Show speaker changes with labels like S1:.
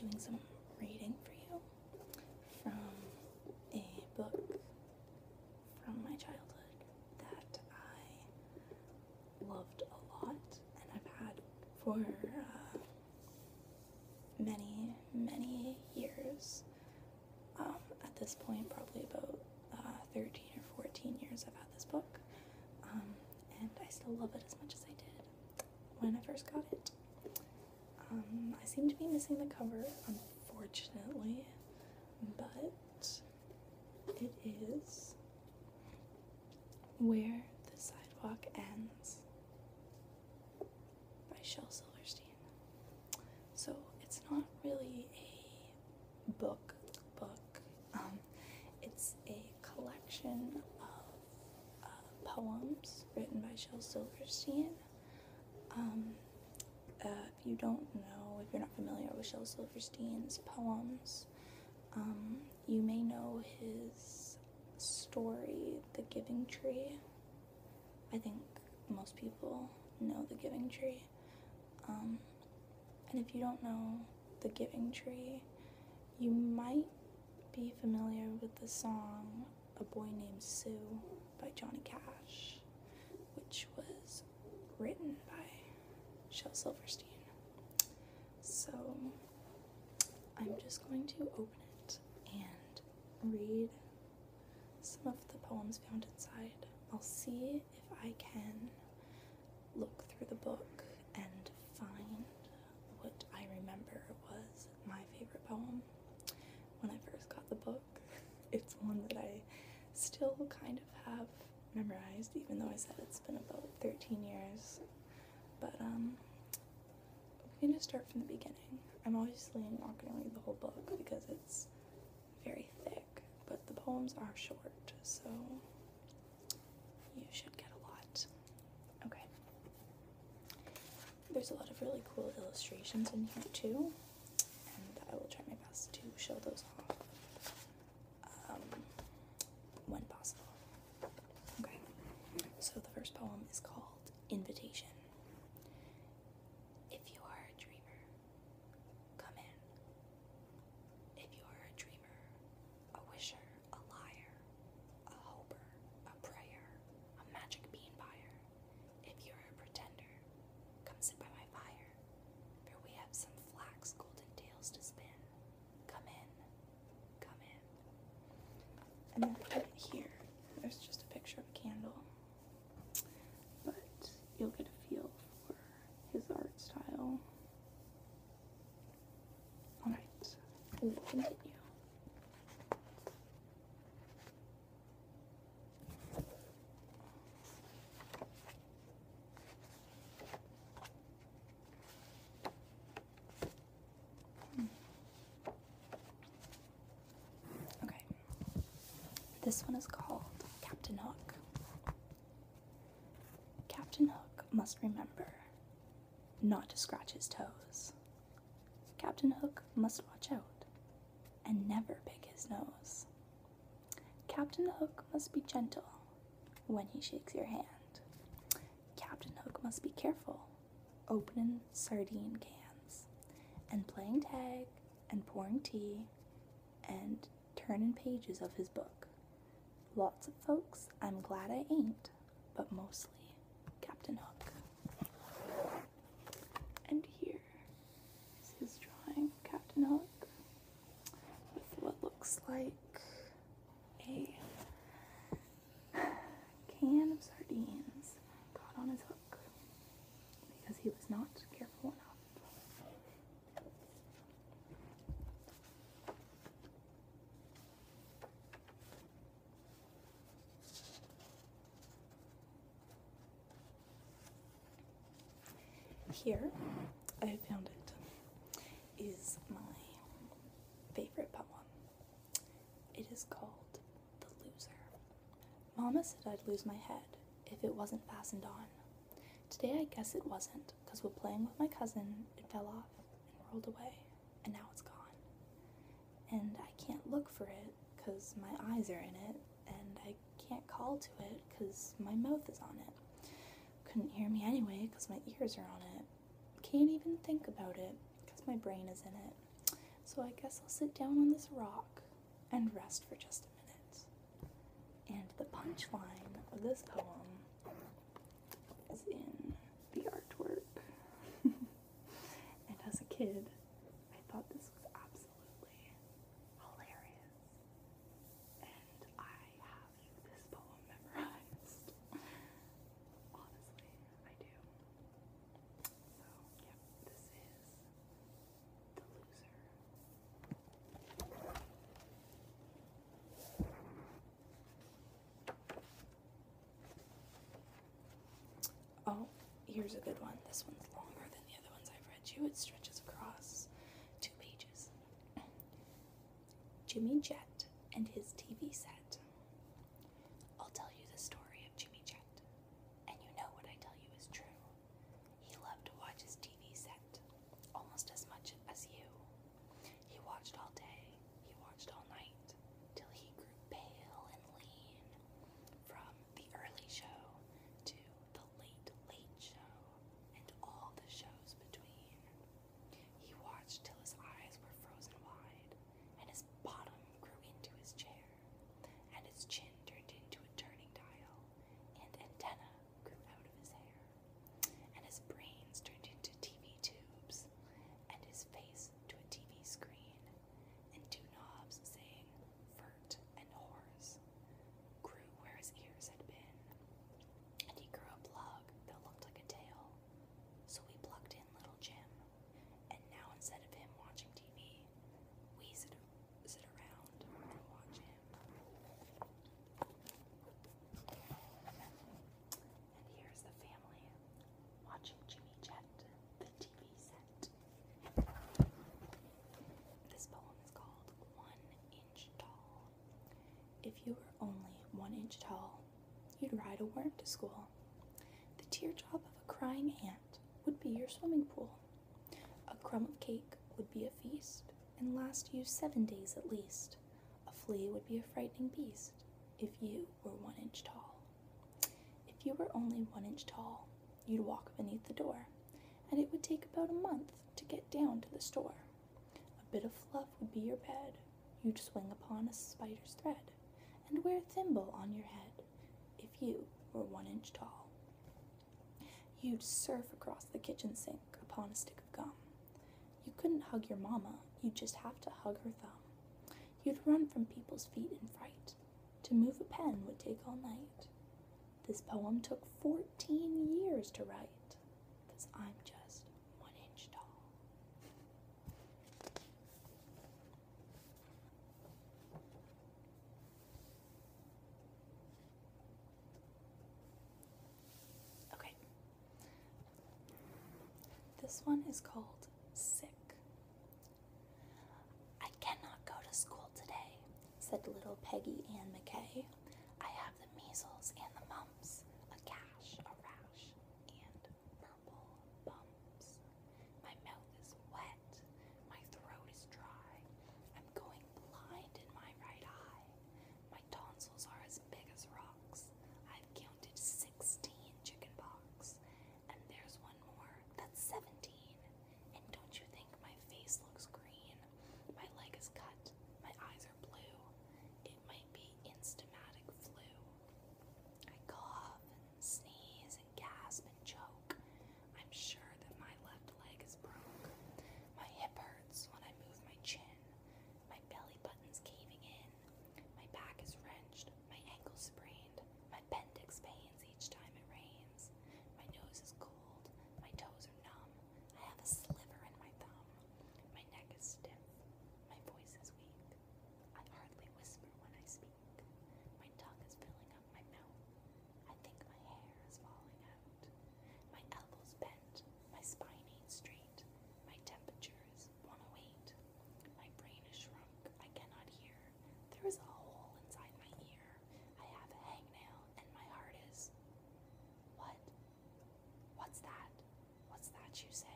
S1: doing some reading for you from a book from my childhood that I loved a lot and I've had for many years. At this point, probably about 13 or 14 years I've had this book, and I still love it as much as I did when I first got it. I seem to be missing the cover, unfortunately, but it is Where the Sidewalk Ends by Shel Silverstein. So it's not really a book. It's a collection of poems written by Shel Silverstein. If you don't know, if you're not familiar with Shel Silverstein's poems, you may know his story, The Giving Tree. I think most people know The Giving Tree. And if you don't know The Giving Tree, you might be familiar with the song A Boy Named Sue by Johnny Cash, which was written by Shel Silverstein. So I'm just going to open it and read some of the poems found inside. I'll see if I can look through the book and find what I remember was my favorite poem when I first got the book. It's one that I still kind of have memorized, even though I said it's been about 13 years. But we're going to start from the beginning. I'm obviously not going to read the whole book because it's very thick, but the poems are short, so you should get a lot. Okay. There's a lot of really cool illustrations in here too, and I will try my best to show those off when possible. Okay, so the first poem is called Invitation. If you are a dreamer, come in. If you are a dreamer, a wisher, a liar, a hoper, a prayer, a magic bean buyer, if you're a pretender, come sit by my fire, for we have some flax golden tales to spin. Come in, come in. And then right here, there's just a picture of a candle, but you'll get a feel for his art style. Alright, we'll continue. Okay, this one is called Captain Hook. Captain Hook must remember not to scratch his toes. Captain Hook must watch out and never pick his nose. Captain Hook must be gentle when he shakes your hand. Captain Hook must be careful opening sardine cans and playing tag and pouring tea and turning pages of his book. Lots of folks I'm glad I ain't, but mostly Captain Hook. And here is his drawing of Captain Hook with what looks like a can of sardines caught on his hook because he was not careful enough. Here, I found it, is my favorite poem. It is called The Loser. Mama said I'd lose my head if it wasn't fastened on. Today I guess it wasn't, because while playing with my cousin, it fell off and rolled away, and now it's gone. And I can't look for it, because my eyes are in it, and I can't call to it, because my mouth is on it. Couldn't hear me anyway, because my ears are on it. Can't even think about it, because my brain is in it. So I guess I'll sit down on this rock and rest for just a minute. And the punchline of this poem is in the artwork. And as a kid, I thought this was absolutely hilarious. And I have this poem memorized. Honestly, I do. So, yeah, this is The Loser. Oh, here's a good one. This one's longer than the other ones I've read you. It stretches across 2 pages. Jimmy Jet and his TV set. I'll tell you the story of Jimmy Jet, and you know what I tell you is true. He loved to watch his TV set almost as much as you. He watched all day, he watched all night, till he grew pale and lean. From the early show to the late, late show, and all the shows between. He watched till his eyes were frozen wide, and his bottom grew into his chair, and his chin turned into a turning dial, and antenna grew out of his hair, and his brains turned into TV tubes, and his face to a TV screen, and 2 knobs saying vert and horse grew where his ears had been, and he grew a plug that looked like a tail. So we plugged in little Jim, and now instead of him watching TV, we sit around and watch him. And here's the family watching Jimmy Jet, the TV set. This poem is called 1 Inch Tall. If you were only 1 inch tall, you'd ride a worm to school. The teardrop of a crying ant would be your swimming pool. A crumb of cake would be a feast, and last you 7 days at least. A flea would be a frightening beast, if you were 1 inch tall. If you were only 1 inch tall, you'd walk beneath the door, and it would take about a month to get down to the store. A bit of fluff would be your bed, you'd swing upon a spider's thread, and wear a thimble on your head, if you were 1 inch tall. You'd surf across the kitchen sink upon a stick of gum. You couldn't hug your mama, you'd just have to hug her thumb. You'd run from people's feet in fright. To move a pen would take all night. This poem took 14 years to write, 'cause I'm just 1 inch tall. Okay. This one is called Sick. I cannot go to school today, said little Peggy Ann McKay. I have the measles and the mumps, a gash, a rash, and purple bumps. My mouth is wet, my throat is dry. I'm going blind in my right eye. My tonsils are as big as rocks. I've counted 16 chicken pox, and there's one more that's 17. And don't you think my face looks green? My leg is cut, my eyes are blue. It might be instamatic flu. I cough and sneeze and gasp and choke. I'm sure that my left leg is broke. My hip hurts when I move my chin. My belly button's caving in. My back is wrenched. My ankle's sprained. My appendix pains each time it rains. My nose is cold. My toes are numb. I have a sliver in my thumb. My neck is stiff. My voice is weak. I hardly whisper when I speak. My tongue is filling up my mouth. I think my hair is falling out. My elbows bent. My spine ain't straight. My temperature is 108. My brain is shrunk. I cannot hear. There is a hole inside my ear. I have a hangnail, and my heart is... What? What's that? What's that you say?